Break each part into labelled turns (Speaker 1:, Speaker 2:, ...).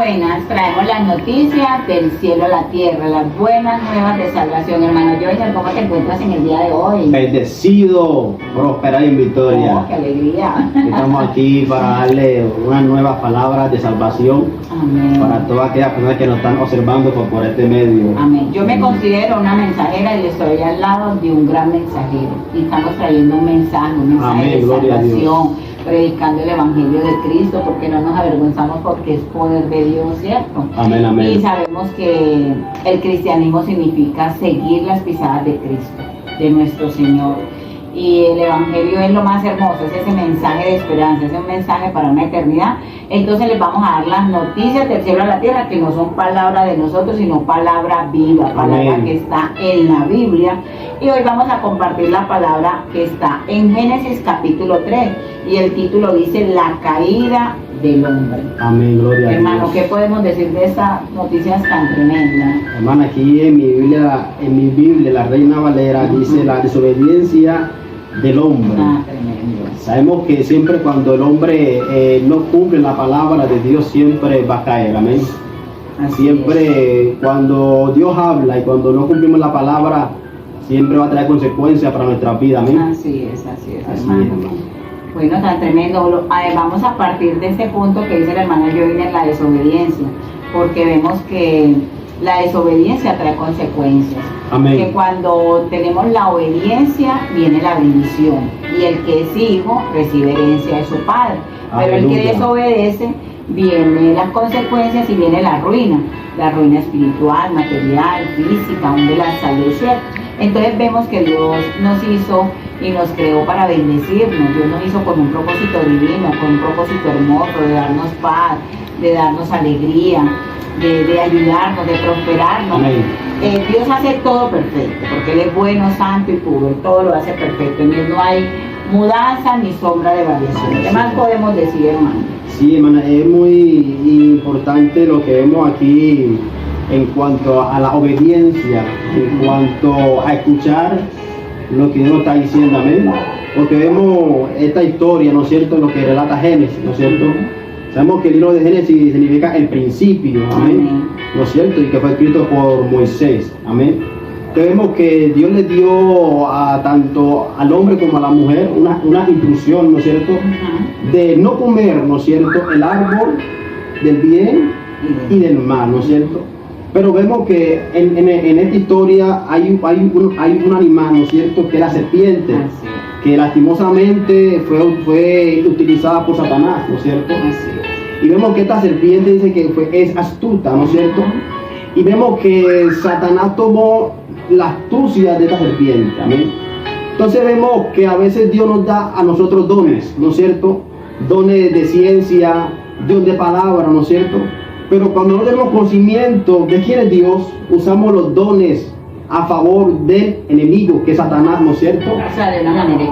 Speaker 1: buenas, traemos las noticias del cielo a la tierra, las buenas nuevas de salvación. Hermano Joyner, ¿cómo te encuentras en el día de hoy?
Speaker 2: Bendecido, prosperar en victoria.
Speaker 1: ¡Qué alegría!
Speaker 2: Estamos aquí para darle unas nuevas palabras de salvación.
Speaker 1: Amén.
Speaker 2: Para todas aquellas personas que nos están observando por este medio.
Speaker 1: Amén. Yo me considero una mensajera y estoy al lado de un gran mensajero. Y estamos trayendo un mensaje
Speaker 2: Amén,
Speaker 1: de
Speaker 2: gloria a Dios.
Speaker 1: salvación, predicando el Evangelio de Cristo, porque no nos avergonzamos porque es poder de Dios, ¿cierto?
Speaker 2: Amén, amén.
Speaker 1: Y sabemos que el cristianismo significa seguir las pisadas de Cristo, de nuestro Señor. Y el Evangelio es lo más hermoso, es ese mensaje de esperanza, es un mensaje para una eternidad. Entonces les vamos a dar las noticias del cielo a la tierra, que no son palabra de nosotros, sino palabra viva, palabra
Speaker 2: Amén.
Speaker 1: que está en la Biblia. Y hoy vamos a compartir la palabra que está en Génesis capítulo 3, y el título dice La caída del hombre.
Speaker 2: Amén, gloria a Dios.
Speaker 1: Hermano, ¿qué podemos decir de estas noticias tan tremendas?
Speaker 2: Hermana, aquí en mi Biblia, la Reina Valera dice la desobediencia del hombre.
Speaker 1: Tremendo.
Speaker 2: Sabemos que siempre cuando el hombre no cumple la palabra de Dios, siempre va a caer, amén.
Speaker 1: Así
Speaker 2: Siempre cuando Dios habla y cuando no cumplimos la palabra, siempre va a traer consecuencias para nuestra vida, amén.
Speaker 1: Así es,
Speaker 2: Así
Speaker 1: hermano.
Speaker 2: es, hermano.
Speaker 1: Bueno, tan tremendo. Vamos a partir de este punto que dice el hermano Joyner, la desobediencia, porque vemos que la desobediencia trae consecuencias.
Speaker 2: Amén.
Speaker 1: Que cuando tenemos la obediencia viene la bendición, y el que es hijo recibe herencia de su padre. Pero el que
Speaker 2: Aleluya.
Speaker 1: desobedece, viene las consecuencias y viene la ruina espiritual, material, física, aún de la salud, ¿cierto? Entonces vemos que Dios nos hizo y nos creó para bendecirnos. Dios nos hizo con un propósito divino, con un propósito hermoso de darnos paz, de darnos alegría, de ayudarnos, de prosperarnos.
Speaker 2: Amén.
Speaker 1: Dios hace todo perfecto, porque Él es bueno, santo y puro, todo lo hace perfecto. En Él no hay mudanza ni sombra de variación. ¿Qué más podemos decir, hermano?
Speaker 2: Sí, hermana, es muy importante lo que vemos aquí en cuanto a la obediencia, en cuanto a escuchar lo que Dios nos está diciendo, amén. Porque vemos esta historia, ¿no es cierto?, lo que relata Génesis, ¿no es cierto? Sabemos que el libro de Génesis significa el principio, amén, ¿no es cierto? Y que fue escrito por Moisés, amén. Entonces vemos que Dios le dio tanto al hombre como a la mujer una instrucción, ¿no es cierto?, de no comer, ¿no es cierto?, el árbol del bien y del mal, ¿no es cierto? Pero vemos que en esta historia hay un animal, ¿no es cierto?, que es la serpiente, que lastimosamente fue utilizada por Satanás, ¿no es cierto? Y vemos que esta serpiente dice que es astuta, ¿no es cierto? Y vemos que Satanás tomó la astucia de esta serpiente, amén. Entonces vemos que a veces Dios nos da a nosotros dones, ¿no es cierto? Dones de ciencia, dones de palabra, ¿no es cierto? Pero cuando no tenemos conocimiento de quién es Dios, usamos los dones a favor del enemigo, que es Satanás, ¿no es cierto?
Speaker 1: O sea, de una manera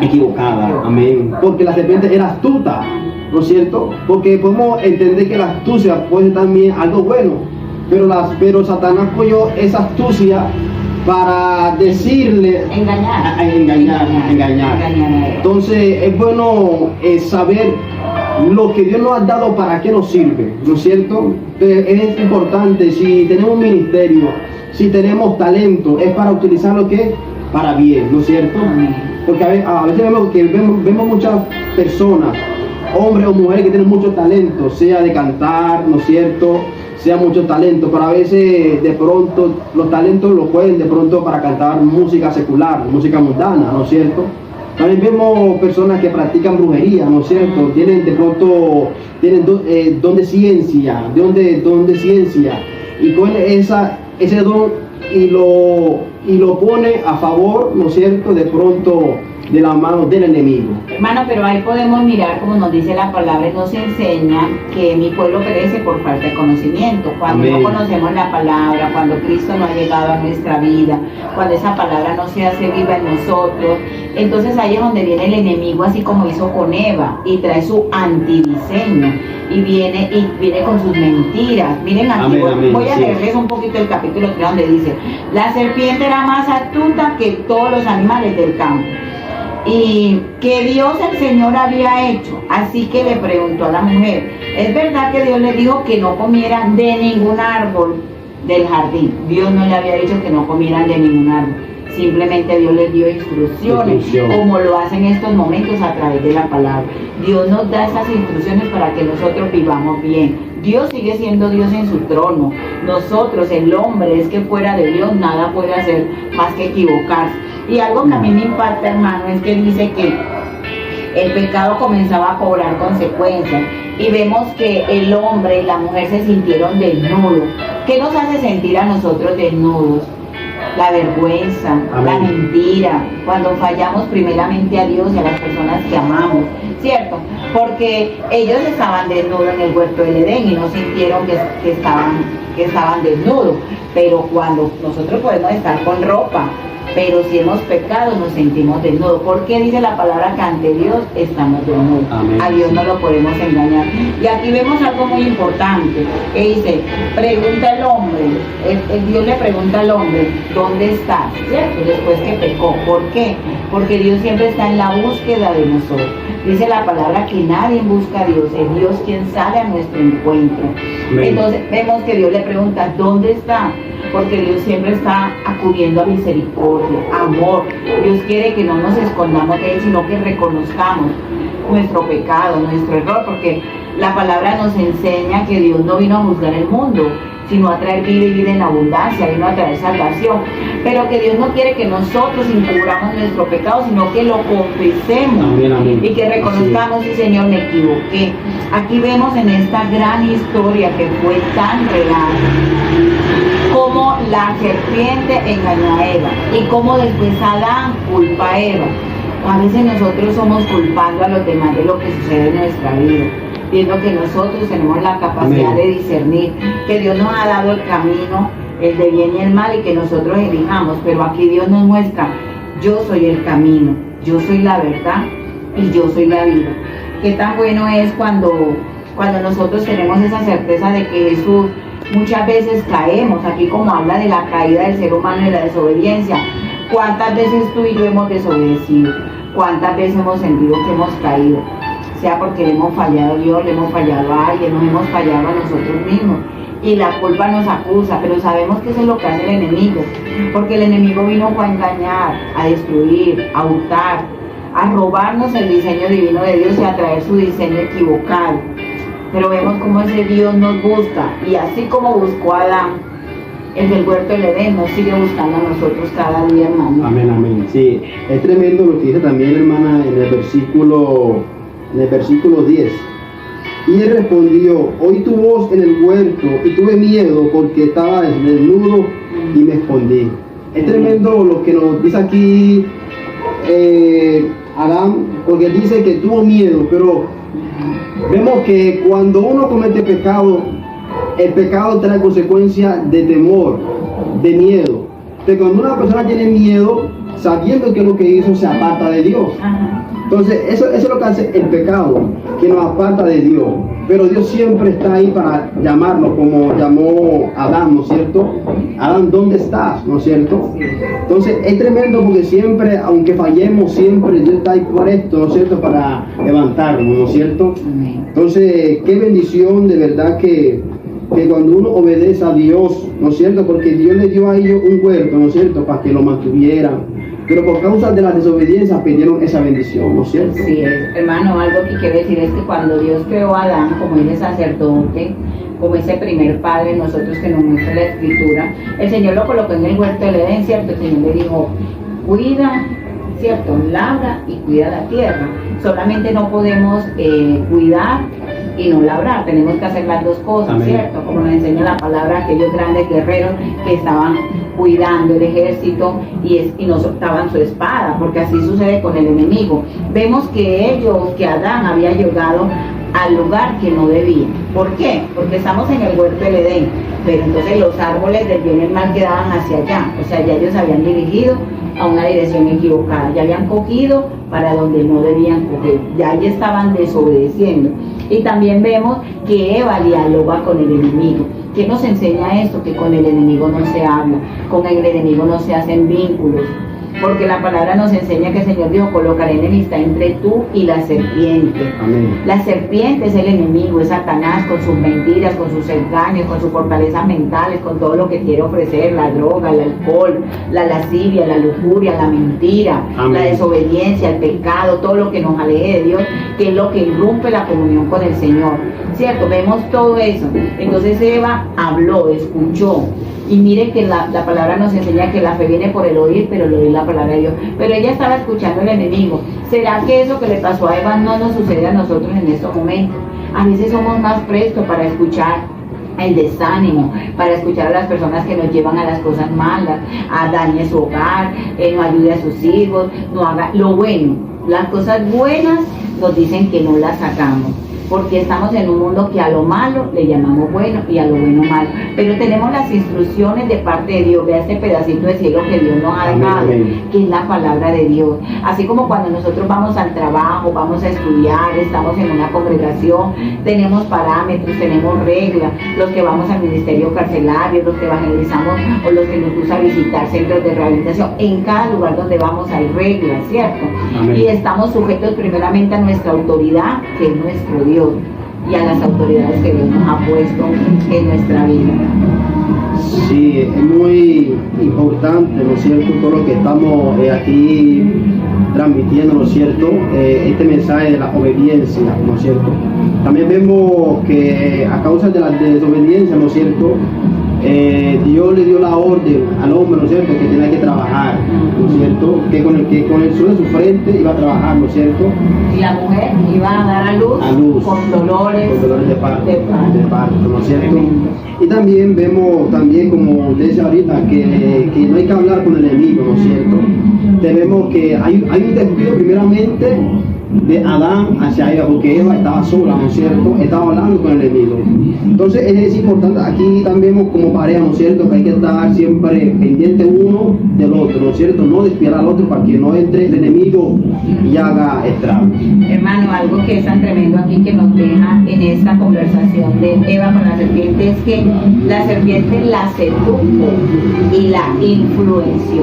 Speaker 2: Equivocada, amén. Porque la serpiente era astuta, ¿no es cierto? Porque podemos entender que la astucia puede ser también algo bueno, pero Satanás cogió esa astucia para decirle, engañar. Entonces es bueno saber lo que Dios nos ha dado, para qué nos sirve, ¿no es cierto? Es importante, si tenemos un ministerio, si tenemos talento, es para utilizarlo que para bien, ¿no es cierto? Porque a veces vemos muchas personas, hombres o mujeres, que tienen mucho talento, sea de cantar, ¿no es cierto?, sea mucho talento, pero a veces de pronto los talentos los pueden de pronto para cantar música secular, música mundana, ¿no es cierto? También vemos personas que practican brujería, ¿no es cierto? Tienen de pronto don de ciencia, don de ciencia, y cogen ese don y lo pone a favor, ¿no es cierto?, de pronto de la mano del enemigo.
Speaker 1: Hermano, pero ahí podemos mirar, como nos dice la palabra, y nos enseña que mi pueblo perece por falta de conocimiento. Cuando
Speaker 2: Amén.
Speaker 1: no conocemos la palabra, cuando Cristo no ha llegado a nuestra vida, cuando esa palabra no se hace viva en nosotros, entonces ahí es donde viene el enemigo, así como hizo con Eva, y trae su antidiseño, y viene con sus mentiras. Miren aquí,
Speaker 2: Amén,
Speaker 1: voy a
Speaker 2: sí.
Speaker 1: leerles un poquito el capítulo 3, donde dice: la serpiente era más astuta que todos los animales del campo y que Dios el Señor había hecho. Así que le preguntó a la mujer, ¿es verdad que Dios le dijo que no comieran de ningún árbol del jardín? Dios no le había dicho que no comieran de ningún árbol. Simplemente Dios les dio instrucciones, como lo hace en estos momentos a través de la palabra. Dios nos da esas instrucciones para que nosotros vivamos bien. Dios sigue siendo Dios en su trono. Nosotros, el hombre, es que fuera de Dios nada puede hacer más que equivocarse. Y algo que a mí me impacta, hermano, es que dice que el pecado comenzaba a cobrar consecuencias. Y vemos que el hombre y la mujer se sintieron desnudos. ¿Qué nos hace sentir a nosotros desnudos? La vergüenza,
Speaker 2: amén,
Speaker 1: la mentira, cuando fallamos primeramente a Dios y a las personas que amamos, ¿cierto? Porque ellos estaban desnudos en el huerto del Edén y no sintieron que estaban desnudos, pero cuando nosotros podemos estar con ropa, pero si hemos pecado nos sentimos desnudos. ¿Por qué dice la palabra que ante Dios estamos desnudos?
Speaker 2: Amén.
Speaker 1: A Dios no lo podemos engañar. Y aquí vemos algo muy importante, que dice, pregunta el hombre, Dios le pregunta al hombre, ¿dónde estás? ¿Cierto? Después que pecó. ¿Por qué? Porque Dios siempre está en la búsqueda de nosotros. Dice la palabra que nadie busca a Dios, es Dios quien sale a nuestro encuentro.
Speaker 2: Amén.
Speaker 1: Entonces vemos que Dios le pregunta, ¿dónde está? Porque Dios siempre está acudiendo a misericordia, amor. Dios quiere que no nos escondamos de Él, sino que reconozcamos nuestro pecado, nuestro error, porque la palabra nos enseña que Dios no vino a juzgar el mundo, sino a traer vida y vida en abundancia, vino a traer salvación. Pero que Dios no quiere que nosotros encubramos nuestro pecado, sino que lo confesemos.
Speaker 2: Amén, amén.
Speaker 1: Y que reconozcamos, sí, Señor, me equivoqué. Aquí vemos en esta gran historia que fue tan real, cómo la serpiente engañó a Eva y cómo después Adán culpa a Eva. A veces nosotros somos culpando a los demás de lo que sucede en nuestra vida, viendo que nosotros tenemos la capacidad, amén, de discernir, que Dios nos ha dado el camino, el de bien y el mal, y que nosotros elijamos. Pero aquí Dios nos muestra, yo soy el camino, yo soy la verdad y yo soy la vida. Qué tan bueno es cuando nosotros tenemos esa certeza de que Jesús. Muchas veces caemos, aquí como habla de la caída del ser humano y la desobediencia. ¿Cuántas veces tú y yo hemos desobedecido? ¿Cuántas veces hemos sentido que hemos caído? Sea porque le hemos fallado a Dios, le hemos fallado a alguien, nos hemos fallado a nosotros mismos. Y la culpa nos acusa, pero sabemos que eso es lo que hace el enemigo. Porque el enemigo vino a engañar, a destruir, a hurtar, a robarnos el diseño divino de Dios y a traer su diseño equivocado. Pero vemos cómo ese Dios nos busca, y así como buscó a Adán en el huerto del Edén, nos sigue buscando a nosotros cada día, hermano.
Speaker 2: Amén, amén. Sí, es tremendo lo que dice también, hermana, en el versículo 10. Y él respondió, oí tu voz en el huerto y tuve miedo porque estaba desnudo y me escondí. Es tremendo lo que nos dice aquí Adán, porque dice que tuvo miedo, pero vemos que cuando uno comete pecado, el pecado trae consecuencias de temor, de miedo. Pero cuando una persona tiene miedo, sabiendo que lo que hizo, se aparta de Dios. Entonces, eso es lo que hace el pecado, que nos aparta de Dios. Pero Dios siempre está ahí para llamarnos, como llamó a Adán, ¿no es cierto? Adán, ¿dónde estás? ¿No es cierto? Entonces, es tremendo porque siempre, aunque fallemos, siempre Dios está ahí por esto, ¿no es cierto? Para levantarnos, ¿no es cierto? Entonces, qué bendición de verdad que cuando uno obedece a Dios, ¿no es cierto? Porque Dios le dio a ellos un huerto, ¿no es cierto? Para que lo mantuvieran. Pero por causa de la desobediencia pidieron esa bendición, ¿no es cierto?
Speaker 1: Sí, hermano, algo que quiero decir es que cuando Dios creó a Adán como ese sacerdote, como ese primer padre, nosotros que nos muestra la Escritura, el Señor lo colocó en el huerto del Edén, ¿cierto? El Señor le dijo, cuida, ¿cierto? Labra y cuida la tierra. Solamente no podemos cuidar y no labrar, tenemos que hacer las dos cosas, amén, ¿cierto? Como nos enseña la palabra, aquellos grandes guerreros que estaban cuidando el ejército y no soltaban su espada, porque así sucede con el enemigo. Vemos que Adán había llegado al lugar que no debía. ¿Por qué? Porque estamos en el huerto del Edén, pero entonces los árboles del bien y el mal quedaban hacia allá, o sea, ya ellos habían dirigido a una dirección equivocada, ya habían cogido para donde no debían coger, ya estaban desobedeciendo. Y también vemos que Eva dialoga con el enemigo. ¿Qué nos enseña esto? Que con el enemigo no se habla, con el enemigo no se hacen vínculos. porque la palabra nos enseña que el Señor dijo, colocaré enemistad entre tú y la serpiente.
Speaker 2: Amén.
Speaker 1: La serpiente es el enemigo, es Satanás con sus mentiras, con sus engaños, con sus fortalezas mentales, con todo lo que quiere ofrecer, la droga, el alcohol, la lascivia, la lujuria, la mentira,
Speaker 2: Amén.
Speaker 1: La desobediencia, el pecado, todo lo que nos aleje de Dios, que es lo que irrumpe la comunión con el Señor, ¿cierto? Vemos todo eso. Entonces Eva habló, escuchó, y mire que la palabra nos enseña que la fe viene por el oír, pero el oír la palabra de Dios. Pero ella estaba escuchando al enemigo. ¿Será que eso que le pasó a Eva no nos sucede a nosotros en estos momentos? A veces somos más prestos para escuchar el desánimo, para escuchar a las personas que nos llevan a las cosas malas, a dañar su hogar, no ayude a sus hijos, no haga lo bueno. Las cosas buenas nos dicen que no las sacamos, porque estamos en un mundo que a lo malo le llamamos bueno y a lo bueno malo. Pero tenemos las instrucciones de parte de Dios. Vea este pedacito de cielo que Dios nos ha dejado, que es la palabra de Dios. Así como cuando nosotros vamos al trabajo, vamos a estudiar, estamos en una congregación, tenemos parámetros, tenemos reglas. Los que vamos al ministerio carcelario, los que evangelizamos o los que nos gusta visitar centros de rehabilitación, en cada lugar donde vamos hay reglas, ¿cierto?
Speaker 2: Amén.
Speaker 1: Y estamos sujetos primeramente a nuestra autoridad, que es nuestro Dios, y a las autoridades que Dios nos ha puesto en nuestra vida.
Speaker 2: Sí, es muy importante, ¿no es cierto?, todo lo que estamos aquí transmitiendo, ¿no es cierto?, este mensaje de la obediencia, ¿no es cierto? También vemos que a causa de la desobediencia, ¿no es cierto?, Dios le dio la orden al hombre, ¿no es cierto?, que tenía que trabajar, ¿no es cierto?, que con el suelo de su frente iba a trabajar, ¿no es cierto?
Speaker 1: Y la mujer iba a dar a luz con dolores
Speaker 2: de parto, ¿no es cierto? Y también vemos, como decía ahorita, que no hay que hablar con el enemigo, ¿no es cierto? Tenemos que, hay un descuido primeramente de Adán hacia Eva, porque Eva estaba sola, ¿no es cierto? Estaba hablando con el enemigo. Entonces es importante, aquí también vemos como pareja, ¿no es cierto?, que hay que estar siempre pendiente uno del otro, ¿no es cierto? No desviar al otro para que no entre el enemigo y haga estragos.
Speaker 1: Hermano, algo que es tan tremendo aquí que nos deja en esta conversación de Eva con la serpiente es que la serpiente la sedujo y la influenció.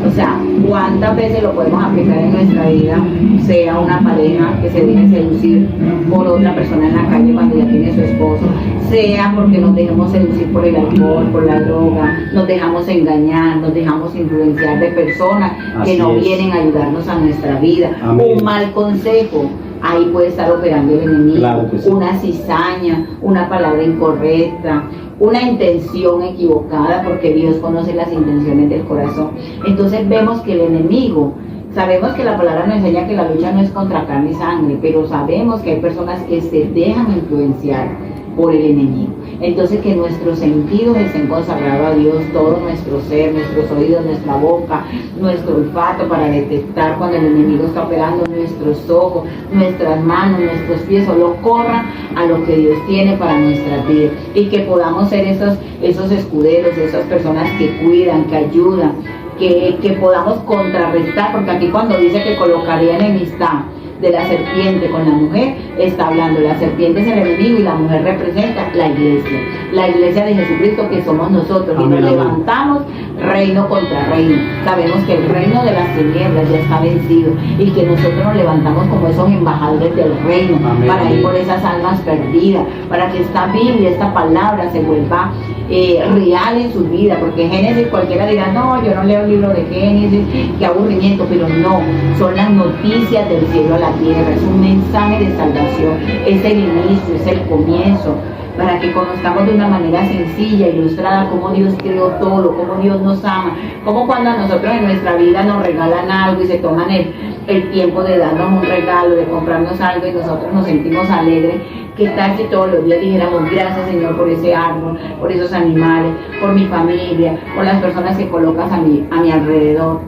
Speaker 1: O sea, ¿cuántas veces lo podemos aplicar en nuestra vida? Sea una pareja que se deje seducir por otra persona en la calle cuando ya tiene su esposo, sea porque nos dejamos seducir por el alcohol, por la droga, nos dejamos engañar, nos dejamos influenciar de personas que no vienen a ayudarnos a nuestra vida. Amén. Un mal consejo, ahí puede estar operando el enemigo. Claro que sí. Una cizaña, una palabra incorrecta, una intención equivocada, porque Dios conoce las intenciones del corazón. Entonces vemos que el enemigo, sabemos que la palabra nos enseña que la lucha no es contra carne y sangre, pero sabemos que hay personas que se dejan influenciar por el enemigo. Entonces que nuestros sentidos estén consagrados a Dios, todo nuestro ser, nuestros oídos, nuestra boca, nuestro olfato para detectar cuando el enemigo está operando, nuestros ojos, nuestras manos, nuestros pies, solo corran a lo que Dios tiene para nuestra vida, y que podamos ser esos escuderos, esas personas que cuidan, que ayudan, que podamos contrarrestar, porque aquí cuando dice que colocaría enemistad de la serpiente con la mujer, está hablando, la serpiente es el enemigo y la mujer representa la iglesia de Jesucristo, que somos nosotros. Amén. Y nos levantamos reino contra reino. Sabemos que el reino de las tinieblas ya está vencido y que nosotros nos levantamos como esos embajadores del reino. Amén. Para ir por esas almas perdidas, para que esta Biblia, esta palabra se vuelva real en su vida, porque Génesis cualquiera dirá, no, yo no leo el libro de Génesis, qué aburrimiento, pero no, son las noticias del cielo a la tierra, es un mensaje de salvación, es el inicio, es el comienzo, para que conozcamos de una manera sencilla, ilustrada, cómo Dios creó todo, cómo Dios nos ama, cómo cuando a nosotros en nuestra vida nos regalan algo y se toman el tiempo de darnos un regalo, de comprarnos algo y nosotros nos sentimos alegres. ¿Qué tal si todos los días dijéramos gracias, Señor, por ese árbol, por esos animales, por mi familia, por las personas que colocas a mi alrededor?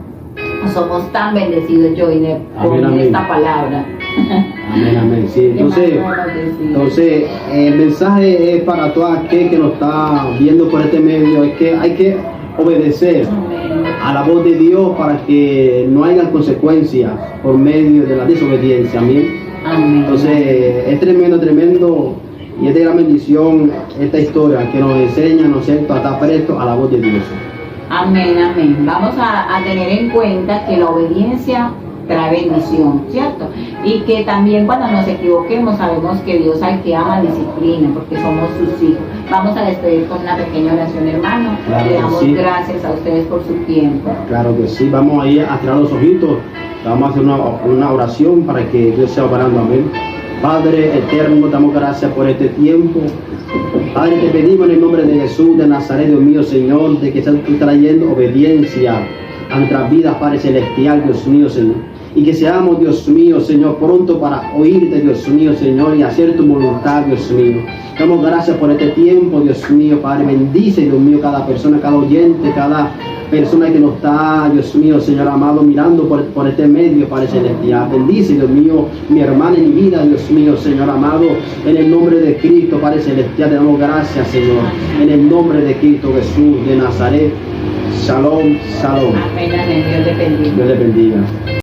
Speaker 1: Somos tan bendecidos, Joiner, con esta palabra.
Speaker 2: Amén, amén. Sí, entonces el mensaje es para todo aquel que nos está viendo por este medio, es que hay que obedecer a la voz de Dios para que no haya consecuencias por medio de la desobediencia. Amén. Amén. Entonces es tremendo, y es de gran bendición esta historia que nos enseña, ¿no es cierto?, a estar presto a la voz de Dios.
Speaker 1: Amén, amén. Vamos a tener en cuenta que la obediencia trae bendición, ¿cierto? Y que también cuando nos equivoquemos sabemos que Dios al que ama disciplina, porque somos sus hijos. Vamos a despedir con una pequeña oración, hermano.
Speaker 2: Claro
Speaker 1: Le
Speaker 2: que
Speaker 1: damos
Speaker 2: sí.
Speaker 1: gracias a ustedes por su tiempo.
Speaker 2: Claro que sí, vamos a ir a cerrar los ojitos, vamos a hacer una oración para que Dios sea obrando, amén. Padre eterno, damos gracias por este tiempo. Padre, te pedimos en el nombre de Jesús de Nazaret, Dios mío, Señor, de que estás tú trayendo obediencia a nuestras vidas, Padre Celestial, Dios mío, Señor. Y que seamos, Dios mío, Señor, pronto para oírte, Dios mío, Señor, y hacer tu voluntad, Dios mío. Damos gracias por este tiempo, Dios mío, Padre. Bendice, Dios mío, cada persona, cada oyente, cada persona que nos está, Dios mío, Señor amado, mirando por este medio, Padre Celestial. Bendice, Dios mío, mi hermana y mi vida, Dios mío, Señor amado, en el nombre de Cristo, Padre Celestial. Te damos gracias, Señor, en el nombre de Cristo Jesús de Nazaret. Shalom, shalom.
Speaker 1: Amén, amén. Dios le bendiga.
Speaker 2: Dios le bendiga.